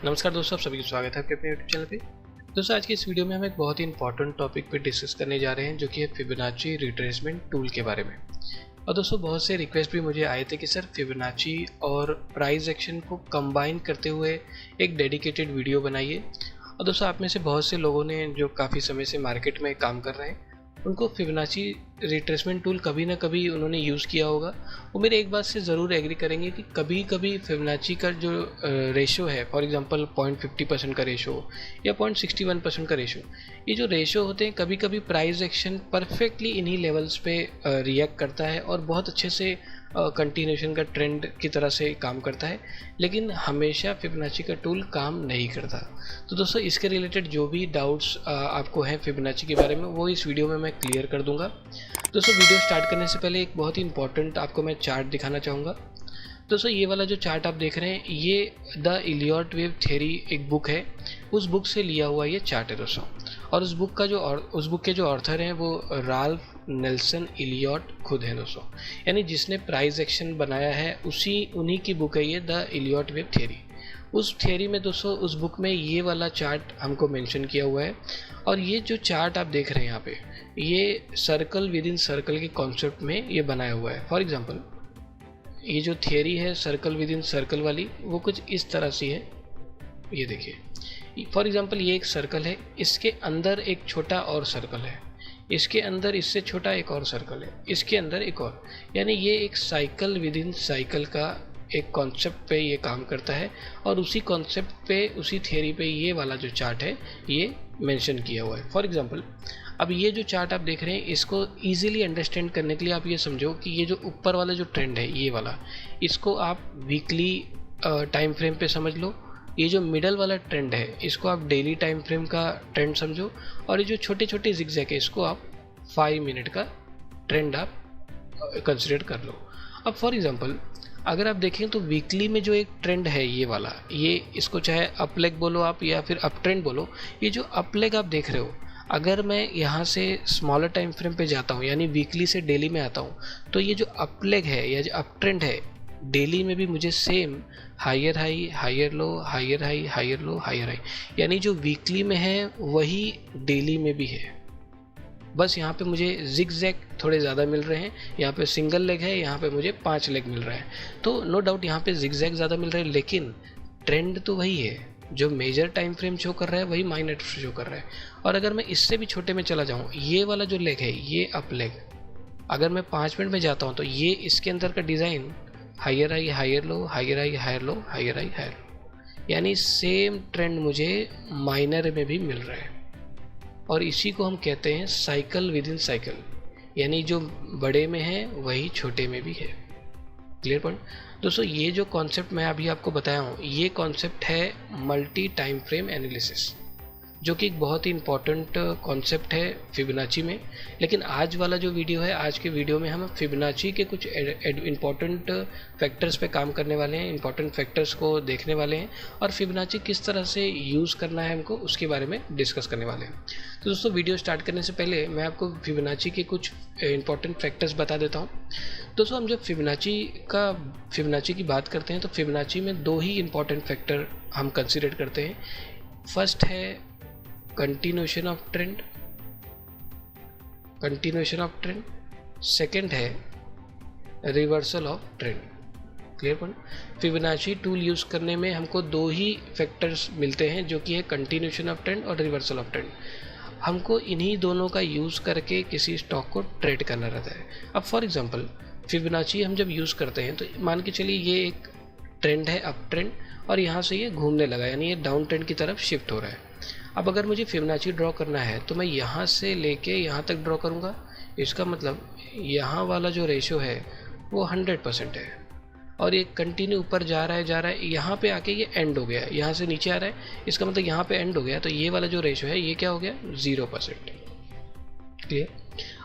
नमस्कार दोस्तों, आप सभी का स्वागत है आपके अपने यूट्यूब चैनल पे। दोस्तों, आज की इस वीडियो में हम एक बहुत ही इंपॉर्टेंट टॉपिक पे डिस्कस करने जा रहे हैं, जो कि है फिबोनाची रिट्रेसमेंट टूल के बारे में। और दोस्तों, बहुत से रिक्वेस्ट भी मुझे आए थे कि सर फिबोनाची और प्राइस एक्शन को कंबाइन करते हुए एक डेडिकेटेड वीडियो बनाइए। और दोस्तों, आप में से बहुत से लोगों ने जो काफ़ी समय से मार्केट में काम कर रहे हैं, उनको फिबोनाची रिट्रेसमेंट टूल कभी ना कभी उन्होंने यूज़ किया होगा। वो मेरे एक बात से ज़रूर एग्री करेंगे कि कभी कभी फिबोनाची का जो रेशो है, फॉर एग्जांपल 0.50% का रेशो या 0.61% का रेशो, ये जो रेशो होते हैं कभी कभी प्राइस एक्शन परफेक्टली इन्हीं लेवल्स पे रिएक्ट करता है और बहुत अच्छे से कंटिन्यूशन का ट्रेंड की तरह से काम करता है, लेकिन हमेशा फिबोनाची का टूल काम नहीं करता। तो दोस्तों, इसके रिलेटेड जो भी डाउट्स आपको हैं फिबोनाची के बारे में, वो इस वीडियो में मैं क्लियर कर दूंगा। दोस्तों, वीडियो स्टार्ट करने से पहले एक बहुत ही इंपॉर्टेंट आपको मैं चार्ट दिखाना चाहूँगा। दोस्तों, ये वाला जो चार्ट आप देख रहे हैं, ये द इलियट वेव थ्योरी एक बुक है, उस बुक से लिया हुआ ये चार्ट है दोस्तों। और उस बुक के जो ऑथर हैं वो राल्फ नेल्सन इलियट खुद हैं दोस्तों, यानी जिसने प्राइस एक्शन बनाया है उन्हीं की बुक है ये द इलियट वेव थ्योरी। उस थ्योरी में दोस्तों, उस बुक में ये वाला चार्ट हमको मेंशन किया हुआ है। और ये जो चार्ट आप देख रहे हैं यहाँ पे, ये सर्कल विद इन सर्कल के कॉन्सेप्ट में ये बनाया हुआ है। फॉर एग्जांपल, ये जो थियरी है सर्कल विद इन सर्कल वाली, वो कुछ इस तरह से है। ये देखिए, फॉर एग्जांपल ये एक सर्कल है, इसके अंदर एक छोटा और सर्कल है, इसके अंदर इससे छोटा एक और सर्कल है, इसके अंदर एक और, यानी ये एक साइकिल विद इन साइकिल का एक कॉन्सेप्ट पे ये काम करता है। और उसी कॉन्सेप्ट पे, उसी थियरी पे ये वाला जो चार्ट है ये मेंशन किया हुआ है। फॉर एग्जांपल, अब ये जो चार्ट आप देख रहे हैं, इसको इजीली अंडरस्टैंड करने के लिए आप ये समझो कि ये जो ऊपर वाला जो ट्रेंड है ये वाला, इसको आप वीकली टाइम फ्रेम पे समझ लो। ये जो मिडल वाला ट्रेंड है, इसको आप डेली टाइम फ्रेम का ट्रेंड समझो। और ये जो छोटे छोटे जिगजैग है, इसको आप 5 मिनट का ट्रेंड आप कंसिडर कर लो। अब फॉर एग्जांपल, अगर आप देखें तो वीकली में जो एक ट्रेंड है ये वाला, ये इसको चाहे अप लेग बोलो आप या फिर अप ट्रेंड बोलो, ये जो अप लेग आप देख रहे हो, अगर मैं यहाँ से स्मॉलर टाइम फ्रेम पे जाता हूँ, यानी वीकली से डेली में आता हूँ, तो ये जो अप लेग है या जो अप ट्रेंड है, डेली में भी मुझे same higher high, higher low, higher high, higher low, higher high, यानी जो वीकली में है वही डेली में भी है। बस यहाँ पे मुझे जिगजैग थोड़े ज़्यादा मिल रहे हैं, यहाँ पे सिंगल लेग है, यहाँ पे मुझे 5 लेग मिल रहा है। तो नो डाउट यहाँ पे जिगजैग ज़्यादा मिल रहे हैं, लेकिन ट्रेंड तो वही है। जो मेजर टाइम फ्रेम शो कर रहा है वही माइनर शो कर रहा है। और अगर मैं इससे भी छोटे में चला जाऊँ, ये वाला जो लेग है ये अप लेग, अगर मैं 5 मिनट में जाता हूँ तो ये इसके अंदर का design higher high, higher low, higher high, higher low, higher high, higher low, यानी सेम ट्रेंड मुझे माइनर में भी मिल रहा है। और इसी को हम कहते हैं साइकिल विद इन साइकिल, यानी जो बड़े में है वही छोटे में भी है। क्लियर पॉइंट दोस्तों। ये जो कॉन्सेप्ट मैं अभी आपको बताया हूँ, ये कॉन्सेप्ट है मल्टी टाइम फ्रेम एनालिसिस, जो कि एक बहुत ही इंपॉर्टेंट कॉन्सेप्ट है फिबोनाची में। लेकिन आज वाला जो वीडियो है, आज के वीडियो में हम फिबोनाची के कुछ इंपॉर्टेंट फैक्टर्स पे काम करने वाले हैं, इंपॉर्टेंट फैक्टर्स को देखने वाले हैं, और फिबोनाची किस तरह से यूज़ करना है हमको, उसके बारे में डिस्कस करने वाले हैं। तो दोस्तों, वीडियो स्टार्ट करने से पहले मैं आपको फिबोनाची के कुछ इंपॉर्टेंट फैक्टर्स बता देता हूँ। दोस्तों, हम जब फिबोनाची की बात करते हैं तो फिबोनाची में 2 ही इंपॉर्टेंट फैक्टर हम कंसिडर करते हैं। फर्स्ट है कंटिन्यूशन ऑफ ट्रेंड, सेकंड है reversal of trend. Clear point. Fibonacci tool use करने में हमको 2 ही फैक्टर्स मिलते हैं, जो कि है कंटिन्यूशन ऑफ ट्रेंड और रिवर्सल ऑफ ट्रेंड। हमको इन्हीं दोनों का यूज़ करके किसी स्टॉक को ट्रेड करना रहता है। अब फॉर एग्जांपल, फिबोनाची हम जब यूज़ करते हैं तो मान के चलिए ये एक ट्रेंड है अप ट्रेंड, और यहाँ से ये घूमने लगा, यानी ये डाउन ट्रेंड की तरफ शिफ्ट हो रहा है। अब अगर मुझे फिबोनाची ड्रॉ करना है तो मैं यहाँ से लेके यहाँ तक ड्रॉ करूँगा। इसका मतलब यहाँ वाला जो रेशो है वो 100% है, और ये कंटिन्यू ऊपर जा रहा है, यहाँ पे आके ये एंड हो गया, यहाँ से नीचे आ रहा है, इसका मतलब यहाँ पे एंड हो गया। तो ये वाला जो रेशो है ये क्या हो गया, 0%। क्लियर।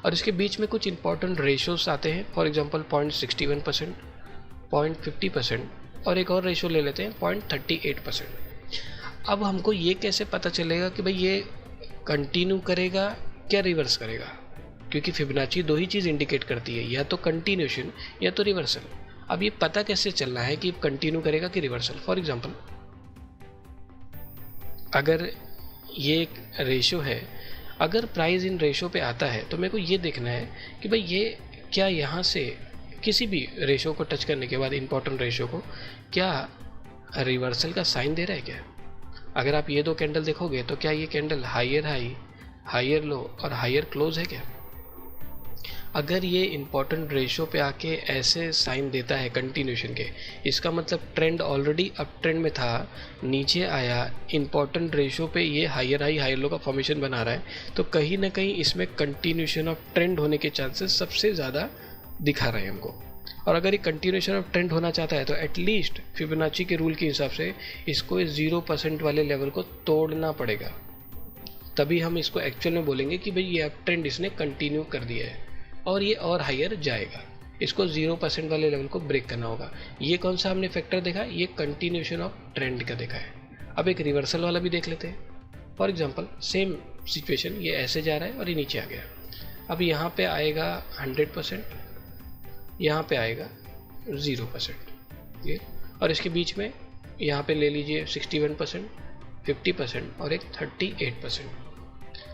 और इसके बीच में कुछ इंपॉर्टेंट रेशोस आते हैं, फॉर एग्जांपल 0.61%, 0.50%, और एक और रेशो ले लेते हैं 0.38%। अब हमको ये कैसे पता चलेगा कि भाई ये कंटिन्यू करेगा क्या रिवर्स करेगा, क्योंकि फिबोनाची 2 ही चीज़ इंडिकेट करती है, या तो कंटिन्यूशन या तो रिवर्सल। अब ये पता कैसे चलना है कि कंटिन्यू करेगा कि रिवर्सल। फॉर एग्जांपल, अगर ये एक रेशो है, अगर प्राइस इन रेशो पे आता है तो मेरे को ये देखना है कि भाई ये क्या यहाँ से किसी भी रेशो को टच करने के बाद, इंपॉर्टेंट रेशो को, क्या रिवर्सल का साइन दे रहा है क्या। अगर आप ये दो कैंडल देखोगे तो क्या ये candle higher high, higher low और हायर क्लोज है क्या। अगर ये इंपॉर्टेंट रेशो पे आके ऐसे साइन देता है कंटिन्यूशन के, इसका मतलब ट्रेंड ऑलरेडी अप ट्रेंड में था, नीचे आया, इंपॉर्टेंट रेशो पे ये हायर हाई हायर लो का फॉर्मेशन बना रहा है, तो कहीं ना कहीं इसमें कंटिन्यूशन ऑफ ट्रेंड होने के चांसेस सबसे ज़्यादा दिखा रहे हैं हमको। और अगर ये कंटिन्यूशन ऑफ ट्रेंड होना चाहता है तो एटलीस्ट फिबोनाची के रूल के हिसाब से इसको 0% वाले लेवल को तोड़ना पड़ेगा, तभी हम इसको एक्चुअल में बोलेंगे कि भाई ये अप ट्रेंड इसने कंटिन्यू कर दिया है और ये और हायर जाएगा। इसको 0% वाले लेवल को ब्रेक करना होगा। ये कौन सा हमने फैक्टर देखा, ये कंटिन्यूशन ऑफ ट्रेंड का देखा है। अब एक रिवर्सल वाला भी देख लेते हैं। फॉर एग्जांपल सेम सिचुएशन, ये ऐसे जा रहा है और ये नीचे आ गया। अब यहाँ पे आएगा 100%, यहाँ पे आएगा 0%, ये, और इसके बीच में यहाँ पे ले लीजिए 61%, 50% और एक 38%।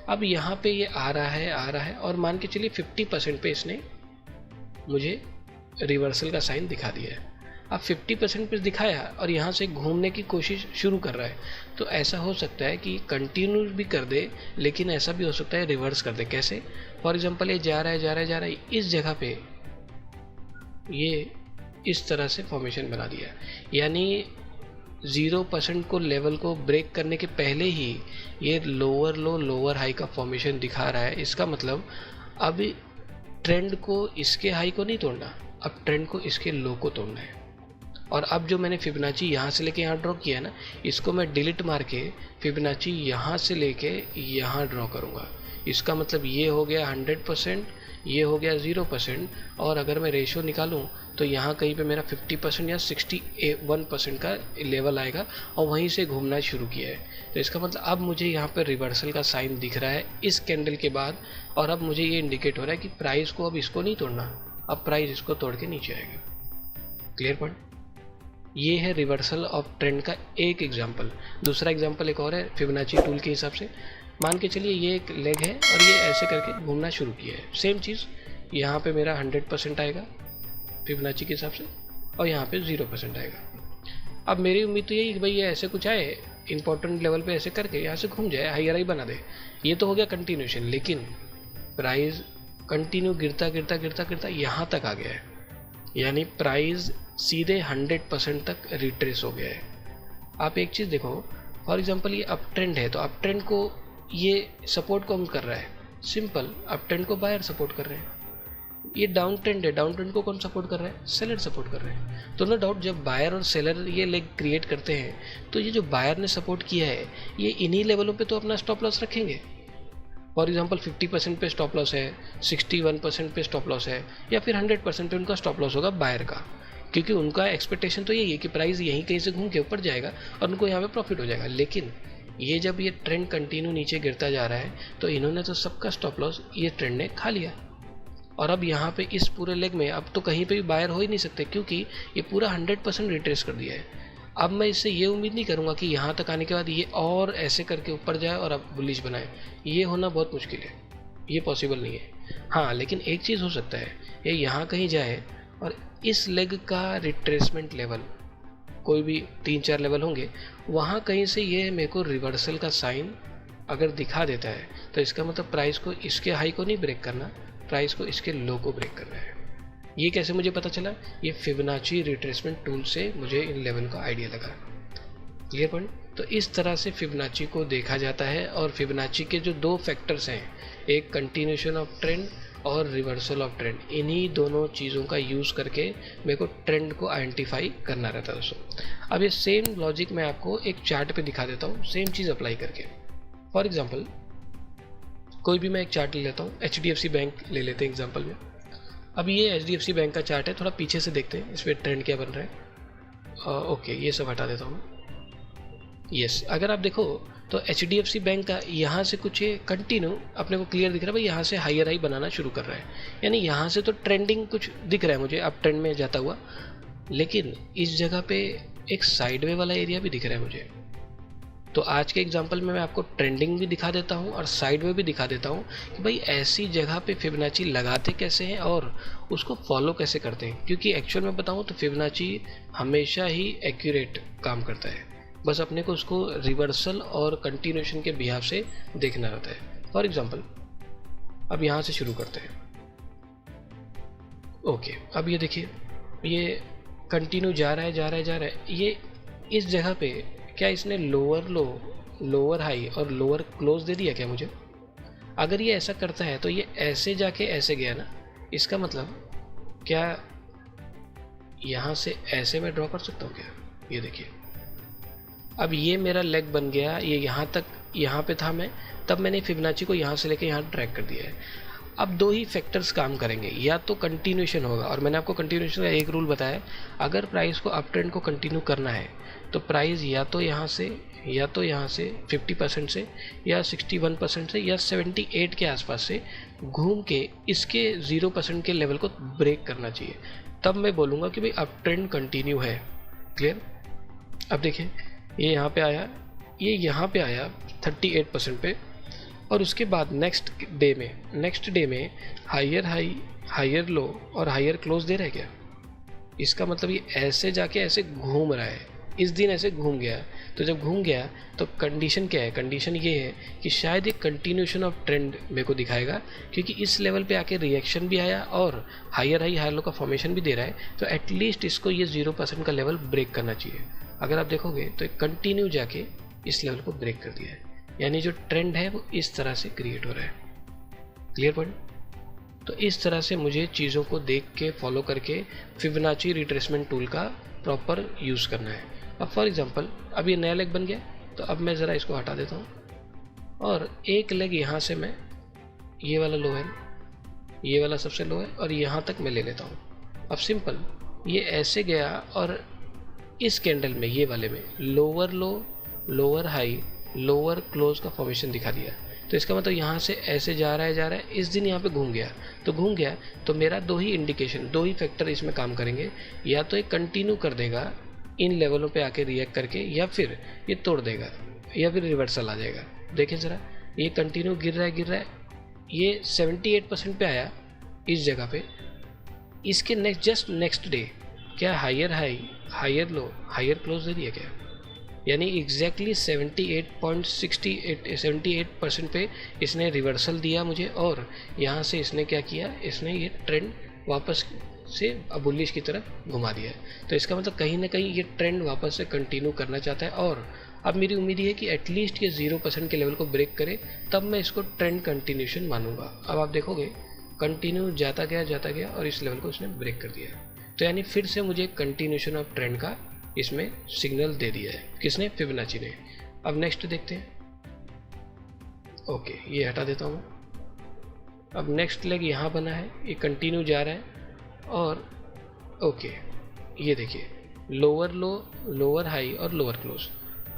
अब यहाँ पे ये आ रहा है और मान के चलिए 50% पे इसने मुझे रिवर्सल का साइन दिखा दिया है। अब 50% पे दिखाया और यहाँ से घूमने की कोशिश शुरू कर रहा है, तो ऐसा हो सकता है कि कंटिन्यू भी कर दे, लेकिन ऐसा भी हो सकता है रिवर्स कर दे। कैसे, फॉर एग्जांपल ये जा रहा है, इस जगह पे ये इस तरह से फॉर्मेशन बना दिया, यानी 0% को लेवल को ब्रेक करने के पहले ही ये लोअर लो लोअर हाई का फॉर्मेशन दिखा रहा है। इसका मतलब अब ट्रेंड को इसके हाई को नहीं तोड़ना, अब ट्रेंड को इसके लो को तोड़ना है। और अब जो मैंने फिबोनाची यहाँ से लेके यहाँ ड्रॉ किया है ना, इसको मैं डिलीट मार के फिबोनाची यहाँ से लेके यहाँ ड्रॉ करूँगा। इसका मतलब ये हो गया 100%, ये हो गया 0%, और अगर मैं रेशो निकालूं तो यहाँ कहीं पे मेरा 50% या 61% का लेवल आएगा और वहीं से घूमना शुरू किया है। तो इसका मतलब अब मुझे यहाँ पे रिवर्सल का साइन दिख रहा है इस कैंडल के बाद, और अब मुझे ये इंडिकेट हो रहा है कि प्राइस को अब इसको नहीं तोड़ना, अब प्राइस इसको तोड़ के नीचे आएगा। Clear point. ये है रिवर्सल ऑफ ट्रेंड का एक एग्जाम्पल। दूसरा एग्जाम्पल एक और है फिबोनाची टूल के हिसाब से। मान के चलिए ये एक लेग है और ये ऐसे करके घूमना शुरू किया है। सेम चीज़ यहाँ पे मेरा 100% आएगा फिबोनाची के हिसाब से, और यहाँ पे 0% आएगा। अब मेरी उम्मीद तो यही कि भाई ये ऐसे कुछ आए, इंपॉर्टेंट लेवल पे ऐसे करके यहाँ से घूम जाए, हायर हाई बना दे। ये तो हो गया कंटिन्यूशन, लेकिन प्राइस कंटिन्यू गिरता यहाँ तक आ गया है, यानी प्राइस सीधे 100% तक रिट्रेस हो गया है। आप एक चीज़ देखो, फॉर एग्जांपल ये अप ट्रेंड है, तो अप ट्रेंड को ये सपोर्ट कौन कर रहा है, सिंपल अप ट्रेंड को बायर सपोर्ट कर रहे हैं। ये डाउन ट्रेंड है, डाउन ट्रेंड को कौन सपोर्ट कर रहा है, सेलर सपोर्ट कर रहे हैं। तो नो डाउट जब बायर और सेलर ये लेग क्रिएट करते हैं, तो ये जो बायर ने सपोर्ट किया है ये इन्हीं लेवलों पे तो अपना स्टॉप लॉस रखेंगे। फॉर एग्जांपल 50% पे स्टॉप लॉस है, 61% पे स्टॉप लॉस है, या फिर 100% पे उनका स्टॉप लॉस होगा बायर का, क्योंकि उनका एक्सपेक्टेशन तो यही है कि प्राइस यहीं कहीं से घूम के ऊपर जाएगा और उनको यहाँ पे प्रॉफिट हो जाएगा। लेकिन ये जब ये ट्रेंड कंटिन्यू नीचे गिरता जा रहा है, तो इन्होंने तो सबका स्टॉप लॉस ये ट्रेंड ने खा लिया, और अब यहाँ पे इस पूरे लेग में अब तो कहीं पे भी बायर हो ही नहीं सकते, क्योंकि ये पूरा 100% रिट्रेस कर दिया है। अब मैं इससे ये उम्मीद नहीं करूँगा कि यहाँ तक आने के बाद ये और ऐसे करके ऊपर जाए और अब बुलिश बनाए, ये होना बहुत मुश्किल है, ये पॉसिबल नहीं है। हाँ, लेकिन एक चीज़ हो सकता है, ये यहाँ कहीं जाए और इस लेग का रिट्रेसमेंट लेवल, कोई भी 3-4 लेवल होंगे, वहाँ कहीं से ये मेरे को रिवर्सल का साइन अगर दिखा देता है, तो इसका मतलब प्राइस को इसके हाई को नहीं ब्रेक करना, प्राइस को इसके लो को ब्रेक करना है। ये कैसे मुझे पता चला, ये फिबोनाची रिट्रेसमेंट टूल से मुझे इन लेवल का आइडिया लगा। Clear point. तो इस तरह से फिबोनाची को देखा जाता है, और फिबोनाची के जो दो फैक्टर्स हैं, एक कंटिन्यूशन ऑफ ट्रेंड और रिवर्सल ऑफ ट्रेंड, इन्हीं दोनों चीज़ों का यूज़ करके मेरे को ट्रेंड को आइडेंटिफाई करना रहता है दोस्तों। अब ये सेम लॉजिक मैं आपको एक चार्ट पे दिखा देता हूँ, सेम चीज़ अप्लाई करके। फॉर एग्जांपल कोई भी मैं एक चार्ट ले लेता हूँ, HDFC बैंक ले लेते हैं एग्जांपल में। अब ये HDFC बैंक का चार्ट है, थोड़ा पीछे से देखते हैं इस पर ट्रेंड क्या बन रहा है। ओके, ये सब हटा देता हूँ। यस, अगर आप देखो तो HDFC बैंक का यहाँ से कुछ कंटिन्यू अपने को क्लियर दिख रहा है भाई, यहाँ से हायर हाई बनाना शुरू कर रहा है, यानी यहाँ से तो ट्रेंडिंग कुछ दिख रहा है मुझे अप ट्रेंड में जाता हुआ, लेकिन इस जगह पे एक साइडवे वाला एरिया भी दिख रहा है मुझे। तो आज के एग्जांपल में मैं आपको ट्रेंडिंग भी दिखा देता हूँ और साइड में भी दिखा देता हूँ कि भाई ऐसी जगह पे फिबोनाची लगाते कैसे हैं और उसको फॉलो कैसे करते हैं, क्योंकि एक्चुअल में बताऊँ तो फिबोनाची हमेशा ही एक्यूरेट काम करता है, बस अपने को उसको रिवर्सल और कंटिन्यूशन के बिहाफ से देखना रहता है। फॉर एग्जाम्पल अब यहाँ से शुरू करते हैं। ओके, अब ये देखिए ये कंटिन्यू जा रहा है जा रहा है जा रहा है। ये इस जगह पे क्या इसने लोअर लो, लोअर हाई और लोअर क्लोज दे दिया क्या मुझे? अगर ये ऐसा करता है तो ये ऐसे जाके ऐसे गया ना, इसका मतलब क्या यहाँ से ऐसे मैं ड्रॉ कर सकता हूँ क्या? ये देखिए अब ये मेरा लेग बन गया, ये यहाँ तक यहाँ पे था मैं, तब मैंने फिबोनाची को यहाँ से लेके यहाँ ट्रैक कर दिया है। अब दो ही फैक्टर्स काम करेंगे, या तो कंटिन्यूशन होगा, और मैंने आपको कंटिन्यूशन का एक रूल बताया, अगर प्राइस को अप ट्रेंड को कंटिन्यू करना है तो प्राइस या तो यहाँ से 50% से या 61% से या 78 के आसपास से घूम के इसके 0% के लेवल को ब्रेक करना चाहिए, तब मैं बोलूँगा कि भाई अप ट्रेंड कंटिन्यू है। क्लियर? अब देखिए ये यहाँ पे आया, ये यहाँ पे आया 38% पे, और उसके बाद नेक्स्ट डे में हायर हाई, हायर लो और हायर क्लोज दे रहा है क्या? इसका मतलब ये ऐसे जाके ऐसे घूम रहा है, इस दिन ऐसे घूम गया। तो जब घूम गया तो कंडीशन क्या है? कंडीशन ये है कि शायद एक कंटिन्यूशन ऑफ ट्रेंड मेरे को दिखाएगा, क्योंकि इस लेवल पे आके रिएक्शन भी आया और हायर हाई हायर लो का फॉर्मेशन भी दे रहा है, तो एटलीस्ट इसको ये 0% का लेवल ब्रेक करना चाहिए। अगर आप देखोगे तो एक कंटिन्यू जाके इस लेवल को ब्रेक कर दिया है, यानी जो ट्रेंड है वो इस तरह से क्रिएट हो रहा है। Clear point? तो इस तरह से मुझे चीज़ों को देख के फॉलो करके फिबोनाची रिट्रेसमेंट टूल का प्रॉपर यूज़ करना है। अब फॉर एग्जांपल अब ये नया लेग बन गया, तो अब मैं ज़रा इसको हटा देता हूँ और एक लेग यहाँ से मैं, ये वाला लो है, ये वाला सबसे लो है, और यहाँ तक मैं ले लेता हूँ। अब सिंपल ये ऐसे गया और इस कैंडल में, ये वाले में लोअर लो, लोअर हाई, लोअर क्लोज का फॉर्मेशन दिखा दिया। तो इसका मतलब यहाँ से ऐसे जा रहा है, इस दिन यहाँ पे घूम गया तो मेरा दो ही इंडिकेशन, दो ही फैक्टर इसमें काम करेंगे, या तो ये कंटिन्यू कर देगा इन लेवलों पे आके रिएक्ट करके, या फिर ये तोड़ देगा, या फिर रिवर्सल आ जाएगा। देखें ज़रा, ये कंटिन्यू गिर रहा है, ये 78% पे आया इस जगह पे, इसके नेक्स्ट डे क्या higher high, higher low, higher close दे दिया क्या? यानी एग्जैक्टली 78% पे इसने रिवर्सल दिया मुझे, और यहाँ से इसने क्या किया, इसने ये ट्रेंड वापस से बुलिश की तरफ घुमा दिया है। तो इसका मतलब कहीं ना कहीं ये ट्रेंड वापस से कंटिन्यू करना चाहता है, और अब मेरी उम्मीद है कि एटलीस्ट ये 0% के लेवल को ब्रेक करे, तब मैं इसको ट्रेंड कंटिन्यूशन मानूंगा। अब आप देखोगे कंटिन्यू जाता गया और इस लेवल को इसने ब्रेक कर दिया, तो यानी फिर से मुझे कंटिन्यूशन ऑफ ट्रेंड का इसमें सिग्नल दे दिया है। किसने? फिबोनाची ने। अब नेक्स्ट देखते हैं। ओके, ये हटा देता हूँ। अब नेक्स्ट लेग यहाँ बना है, ये कंटिन्यू जा रहा है, और ओके ये देखिए लोअर लो, लोअर हाई और लोअर क्लोज।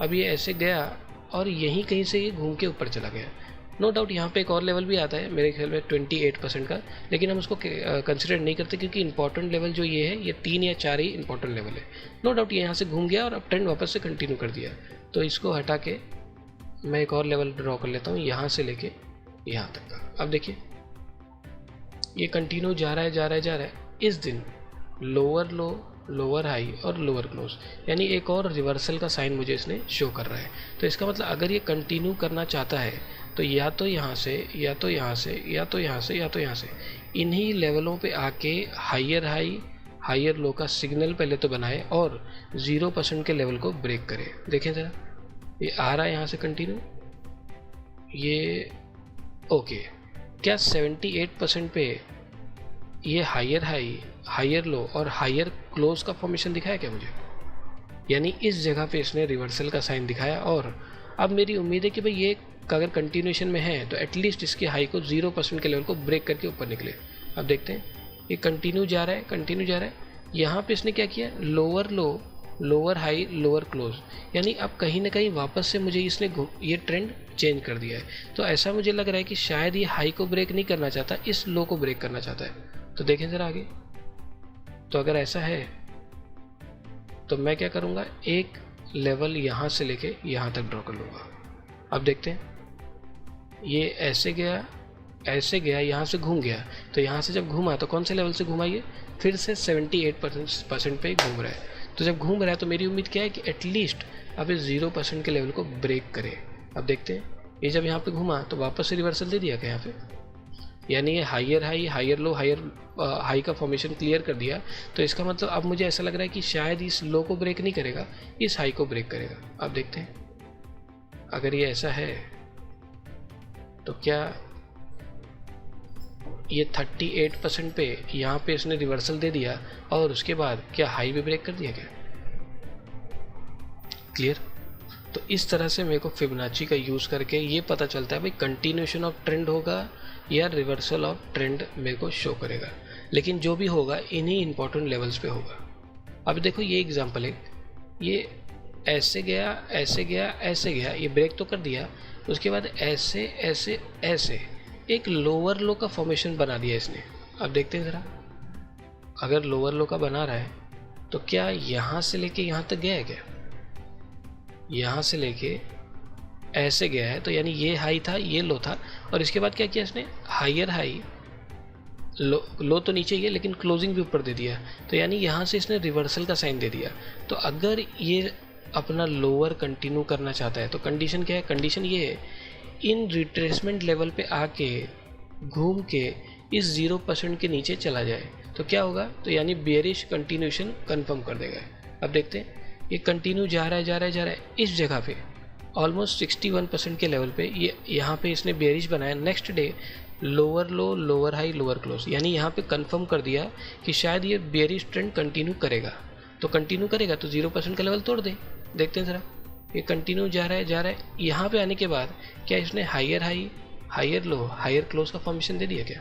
अब ये ऐसे गया और यहीं कहीं से ये घूम के ऊपर चला गया। नो डाउट यहाँ पे एक और लेवल भी आता है मेरे ख्याल में 28% का, लेकिन हम उसको कंसिडर नहीं करते, क्योंकि इंपॉर्टेंट लेवल जो ये है, ये 3 या 4 ही इंपॉर्टेंट लेवल है। नो डाउट ये यहाँ से घूम गया और अब ट्रेंड वापस से कंटिन्यू कर दिया, तो इसको हटा के मैं एक और लेवल ड्रॉ कर लेता हूँ, यहाँ से लेके यहाँ तक का। अब देखिए ये कंटिन्यू जा रहा है, इस दिन लोअर लो, लोअर हाई और लोअर क्लोज, यानी एक और रिवर्सल का साइन मुझे इसने शो कर रहा है। तो इसका मतलब अगर ये कंटिन्यू करना चाहता है तो या तो यहाँ से, या तो यहाँ से, या तो यहाँ से, या तो यहाँ से, इन्हीं लेवलों पे आके हायर हाई, हायर लो का सिग्नल पहले तो बनाए और 0% के लेवल को ब्रेक करे। देखें ज़रा, ये आ रहा है यहाँ से कंटिन्यू, ये ओके, क्या 78% पे ये हायर हाई, हायर लो और हायर क्लोज का फॉर्मेशन दिखाया क्या मुझे? यानी इस जगह पे इसने रिवर्सल का साइन दिखाया, और अब मेरी उम्मीद है कि भाई ये अगर कंटिन्यूशन में है तो एटलीस्ट इसके हाई को 0% के लेवल को ब्रेक करके ऊपर निकले। अब देखते हैं, ये कंटिन्यू जा रहा है, यहाँ पे इसने क्या किया, लोअर लो, लोअर हाई, लोअर क्लोज, यानी अब कहीं ना कहीं वापस से मुझे इसने ये ट्रेंड चेंज कर दिया है। तो ऐसा मुझे लग रहा है कि शायद ये हाई को ब्रेक नहीं करना चाहता, इस लो को ब्रेक करना चाहता है। तो देखें ज़रा आगे, तो अगर ऐसा है तो मैं क्या करूँगा, एक लेवल यहाँ से लेके यहाँ तक ड्रॉ कर लूँगा। अब देखते हैं, ये ऐसे गया, यहाँ से घूम गया, तो यहाँ से जब घूमा तो कौन से लेवल से घूमा, ये फिर से 78% पे घूम रहा है। तो जब घूम रहा है तो मेरी उम्मीद क्या है कि एटलीस्ट अब इस 0% के लेवल को ब्रेक करे। अब देखते हैं, ये जब यहाँ पे घूमा तो वापस से रिवर्सल दे दिया क्या यहाँ पे, यानी ये higher high higher low higher high का फॉर्मेशन क्लियर कर दिया। तो इसका मतलब अब मुझे ऐसा लग रहा है कि शायद इस लो को ब्रेक नहीं करेगा, इस हाई को ब्रेक करेगा। अब देखते हैं, अगर ये ऐसा है तो क्या ये 38% पे यहाँ पे इसने रिवर्सल दे दिया और उसके बाद क्या हाई भी ब्रेक कर दिया क्या? क्लियर। तो इस तरह से मेरे को फिबोनाची का यूज़ करके ये पता चलता है भाई कंटिन्यूशन ऑफ ट्रेंड होगा या रिवर्सल ऑफ ट्रेंड मेरे को शो करेगा, लेकिन जो भी होगा इन्हीं इंपॉर्टेंट लेवल्स पे होगा। अब देखो ये एग्जांपल है, ये ऐसे गया ऐसे गया ऐसे गया, ये ब्रेक तो कर दिया, उसके बाद ऐसे ऐसे ऐसे एक लोअर लो का फॉर्मेशन बना दिया इसने। अब देखते हैं ज़रा, अगर लोअर लो का बना रहा है तो क्या यहाँ से लेके यहाँ तक गया है क्या? यहाँ से लेके ऐसे गया है, तो यानी ये हाई था ये लो था, और इसके बाद क्या किया इसने, हायर हाई लो तो नीचे ही है लेकिन क्लोजिंग भी ऊपर दे दिया, तो यानी यहाँ से इसने रिवर्सल का साइन दे दिया। तो अगर ये अपना लोअर कंटिन्यू करना चाहता है तो कंडीशन क्या है, कंडीशन ये है इन रिट्रेसमेंट लेवल पे आके घूम के इस 0% के नीचे चला जाए तो क्या होगा, तो यानी बेयरिश कंटिन्यूशन कंफर्म कर देगा। अब देखते हैं, ये कंटिन्यू जा रहा है इस जगह पे ऑलमोस्ट 61% के लेवल पे, ये यहाँ पे इसने बेयरिश बनाया। नेक्स्ट डे लोअर लो लोअर हाई लोअर क्लोज, यानी यहाँ पे कंफर्म कर दिया कि शायद ये बेयरिश ट्रेंड कंटिन्यू करेगा। तो कंटिन्यू करेगा तो 0% का लेवल तोड़ दे। देखते हैं ज़रा, ये कंटिन्यू जा रहा है, यहाँ पे आने के बाद क्या इसने higher high higher low higher close का फॉर्मेशन दे दिया क्या?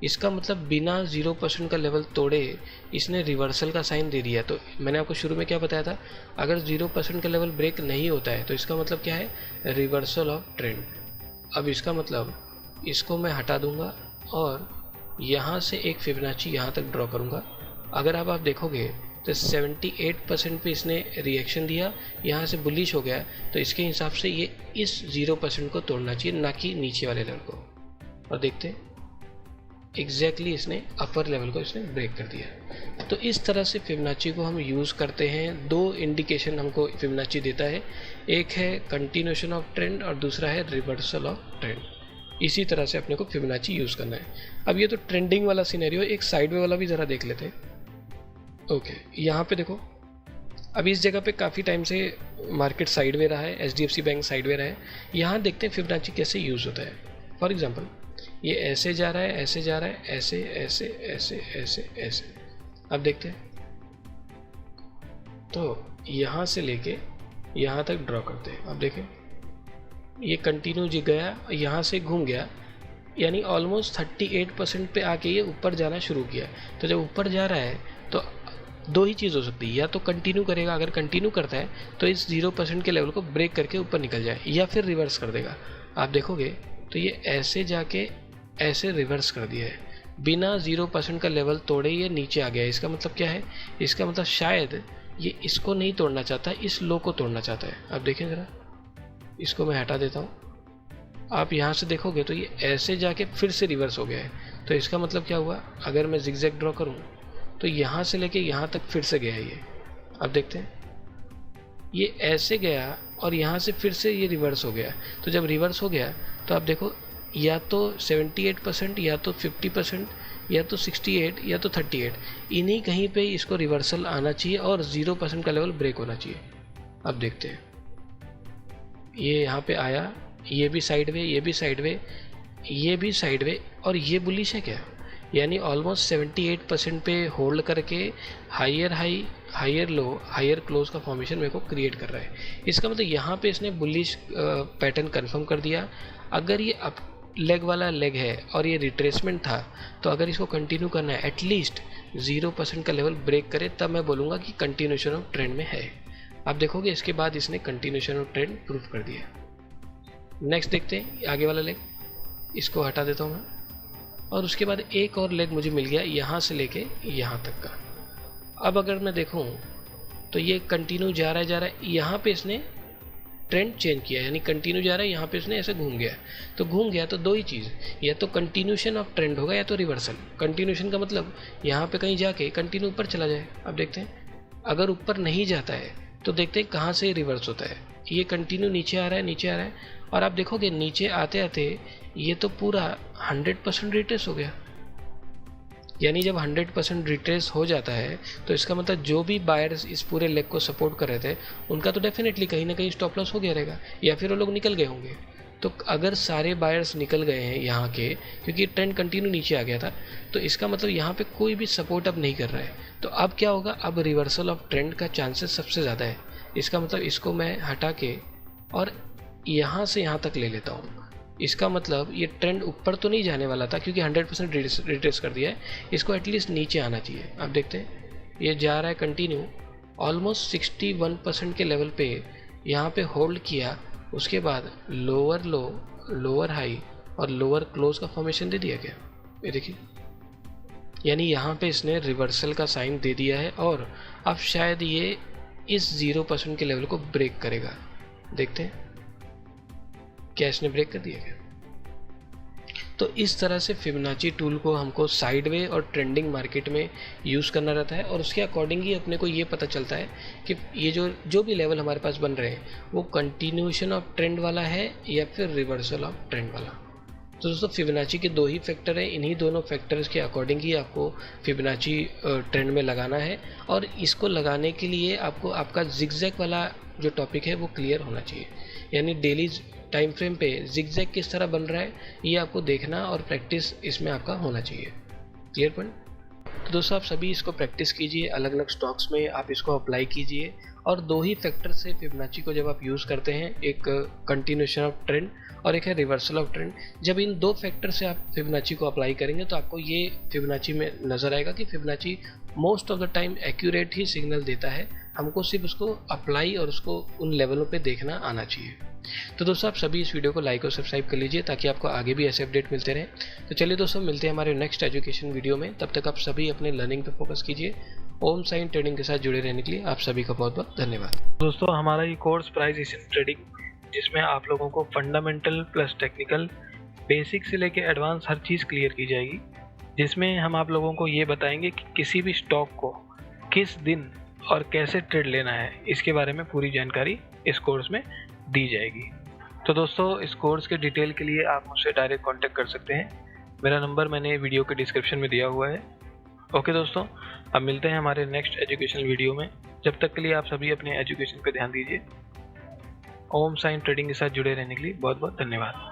इसका मतलब बिना 0% का लेवल तोड़े इसने रिवर्सल का साइन दे दिया। तो मैंने आपको शुरू में क्या बताया था, अगर 0% का लेवल ब्रेक नहीं होता है तो इसका मतलब क्या है, रिवर्सल ऑफ ट्रेंड। अब इसका मतलब इसको मैं हटा दूंगा और यहाँ से एक फिबोनाची यहाँ तक ड्रॉ करूँगा। अगर आप देखोगे तो 78% पे इसने रिएक्शन दिया, यहाँ से बुलिश हो गया, तो इसके हिसाब से ये इस 0% को तोड़ना चाहिए, ना कि नीचे वाले लेवल को। और देखते हैं एग्जैक्टली इसने अपर लेवल को इसने ब्रेक कर दिया। तो इस तरह से फिबोनाची को हम यूज़ करते हैं। दो इंडिकेशन हमको फिबोनाची देता है, एक है कंटिन्यूशन ऑफ ट्रेंड और दूसरा है रिवर्सल ऑफ ट्रेंड। इसी तरह से अपने को फिबोनाची यूज़ करना है। अब ये तो ट्रेंडिंग वाला सिनेरियो, एक साइडवे वाला भी ज़रा देख लेते हैं। ओके, यहाँ पे देखो, अब इस जगह पे काफ़ी टाइम से मार्केट साइडवे रहा है, HDFC बैंक साइडवे रहा है। यहाँ देखते हैं फिबोनाची कैसे यूज़ होता है। फॉर एग्जांपल ये ऐसे जा रहा है ऐसे जा रहा है ऐसे ऐसे ऐसे ऐसे ऐसे। अब देखते हैं, तो यहाँ से लेके यहाँ तक ड्रॉ करते हैं। अब देखें, ये कंटिन्यू जी गया, यहाँ से घूम गया, यानी ऑलमोस्ट 38% पे आके ये ऊपर जाना शुरू किया। तो जब ऊपर जा रहा है तो दो ही चीज़ हो सकती है, या तो कंटिन्यू करेगा, अगर कंटिन्यू करता है तो इस 0% के लेवल को ब्रेक करके ऊपर निकल जाए, या फिर रिवर्स कर देगा। आप देखोगे तो ये ऐसे जाके ऐसे रिवर्स कर दिया है, बिना 0% का लेवल तोड़े ये नीचे आ गया है। इसका मतलब क्या है, इसका मतलब शायद ये इसको नहीं तोड़ना चाहता, इस लो को तोड़ना चाहता है। अब देखें ज़रा, इसको मैं हटा देता हूँ। आप यहाँ से देखोगे तो ये ऐसे जाके फिर से रिवर्स हो गया है। तो इसका मतलब क्या हुआ, अगर मैं जिगजैग ड्रॉ करूँ तो यहाँ से लेके यहाँ तक फिर से गया है ये। अब देखते हैं, ये ऐसे गया और यहाँ से फिर से ये रिवर्स हो गया। तो जब रिवर्स हो गया तो आप देखो, या तो 78% या तो 50% या तो 68 या तो 38, इन्हीं कहीं पे इसको रिवर्सल आना चाहिए और 0% का लेवल ब्रेक होना चाहिए। अब देखते हैं, ये यहाँ पे आया, ये भी साइडवे, ये भी साइडवे, ये भी साइडवे, और ये बुलिश है क्या, यानी ऑलमोस्ट 78% पे होल्ड करके higher high higher low higher close का फॉर्मेशन मेरे को क्रिएट कर रहा है। इसका मतलब यहाँ पे इसने बुलिश पैटर्न कंफर्म कर दिया। अगर ये अप लेग वाला लेग है और ये रिट्रेसमेंट था, तो अगर इसको कंटिन्यू करना है एटलीस्ट 0% का लेवल ब्रेक करे, तब मैं बोलूँगा कि कंटिन्यूशन ऑफ ट्रेंड में है। आप देखोगे इसके बाद इसने कंटिन्यूशन ऑफ ट्रेंड प्रूव कर दिया। नेक्स्ट देखते हैं आगे वाला लेग, इसको हटा देता हूँ मैं, और उसके बाद एक और लेग मुझे मिल गया यहाँ से लेके यहाँ तक का। अब अगर मैं देखूँ तो ये कंटिन्यू जा रहा है, यहाँ पे इसने ट्रेंड चेंज किया, यानी कंटिन्यू जा रहा है, यहाँ पे इसने ऐसे घूम गया। तो घूम गया तो दो ही चीज़, या तो कंटिन्यूशन ऑफ ट्रेंड होगा या तो रिवर्सल। कंटिन्यूशन का मतलब यहाँ पे कहीं जाके कंटिन्यू ऊपर चला जाए। अब देखते हैं अगर ऊपर नहीं जाता है तो देखते हैं कहाँ से रिवर्स होता है। ये कंटिन्यू नीचे आ रहा है, नीचे आ रहा है, और आप देखोगे नीचे आते आते ये तो पूरा 100% रिट्रेस हो गया। यानी जब 100% रिट्रेस हो जाता है तो इसका मतलब जो भी बायर्स इस पूरे लेग को सपोर्ट कर रहे थे उनका तो डेफिनेटली कहीं ना कहीं स्टॉप लॉस हो गया रहेगा, या फिर वो लोग निकल गए होंगे। तो अगर सारे बायर्स निकल गए हैं यहाँ के, क्योंकि ट्रेंड कंटिन्यू नीचे आ गया था, तो इसका मतलब यहाँ पे कोई भी सपोर्ट अब नहीं कर रहा है। तो अब क्या होगा, अब रिवर्सल ऑफ ट्रेंड का चांसेस सबसे ज़्यादा है। इसका मतलब इसको मैं हटा के और यहाँ से यहाँ तक ले लेता हूँ। इसका मतलब ये ट्रेंड ऊपर तो नहीं जाने वाला था क्योंकि 100% रिट्रेस कर दिया है, इसको एटलीस्ट नीचे आना चाहिए। अब देखते हैं ये जा रहा है कंटिन्यू, ऑलमोस्ट 61% के लेवल पे यहाँ पे होल्ड किया, उसके बाद लोअर लो, लोअर हाई और लोअर क्लोज का फॉर्मेशन दे दिया गया। ये देखिए, यानी यहाँ पे इसने रिवर्सल का साइन दे दिया है और अब शायद ये इस 0% के लेवल को ब्रेक करेगा। देखते हैं क्या इसने ब्रेक कर दिया क्या। तो इस तरह से फिबोनाची टूल को हमको साइडवे और ट्रेंडिंग मार्केट में यूज़ करना रहता है, और उसके अकॉर्डिंग ही अपने को ये पता चलता है कि ये जो भी लेवल हमारे पास बन रहे हैं वो कंटिन्यूशन ऑफ ट्रेंड वाला है या फिर रिवर्सल ऑफ ट्रेंड वाला। तो दोस्तों फिबोनाची के दो ही फैक्टर हैं, इन्हीं दोनों फैक्टर्स के अकॉर्डिंग ही आपको फिबोनाची ट्रेंड में लगाना है, और इसको लगाने के लिए आपको आपका जिगजैग वाला जो टॉपिक है वो क्लियर होना चाहिए। यानी डेली टाइम फ्रेम पे जिगजैग किस तरह बन रहा है ये आपको देखना और प्रैक्टिस इसमें आपका होना चाहिए। Clear point. तो दोस्तों आप सभी इसको प्रैक्टिस कीजिए, अलग अलग स्टॉक्स में आप इसको अप्लाई कीजिए, और दो ही फैक्टर से फिबोनाची को जब आप यूज़ करते हैं, एक कंटिन्यूशन ऑफ ट्रेंड और एक है रिवर्सल ऑफ ट्रेंड, जब इन दो फैक्टर से आप फिबोनाची को अप्लाई करेंगे तो आपको ये फिबोनाची में नज़र आएगा कि Fibonacci most of the time accurate he signal देता है। हमको सिर्फ उसको अप्लाई और उसको उन लेवलों पे देखना आना चाहिए। तो दोस्तों आप सभी इस वीडियो को लाइक और सब्सक्राइब कर लीजिए ताकि आपको आगे भी ऐसे अपडेट मिलते रहें। तो चलिए दोस्तों मिलते हैं हमारे नेक्स्ट एजुकेशन वीडियो में, तब तक आप सभी अपने लर्निंग पे फोकस कीजिए। ओम साइन ट्रेडिंग के साथ जुड़े रहने के लिए आप सभी का बहुत बहुत धन्यवाद। दोस्तों हमारा ये कोर्स प्राइस एक्शन ट्रेडिंग, जिसमें आप लोगों को फंडामेंटल प्लस टेक्निकल, बेसिक से लेके एडवांस हर चीज़ क्लियर की जाएगी, जिसमें हम आप लोगों को ये बताएंगे कि किसी भी स्टॉक को किस दिन और कैसे ट्रेड लेना है, इसके बारे में पूरी जानकारी इस कोर्स में दी जाएगी। तो दोस्तों इस कोर्स के डिटेल के लिए आप मुझसे डायरेक्ट कांटेक्ट कर सकते हैं। मेरा नंबर मैंने वीडियो के डिस्क्रिप्शन में दिया हुआ है। ओके दोस्तों, अब मिलते हैं हमारे नेक्स्ट एजुकेशनल वीडियो में। जब तक के लिए आप सभी अपने एजुकेशन पे ध्यान दीजिए। ओम साइन ट्रेडिंग के साथ जुड़े रहने के लिए बहुत बहुत धन्यवाद।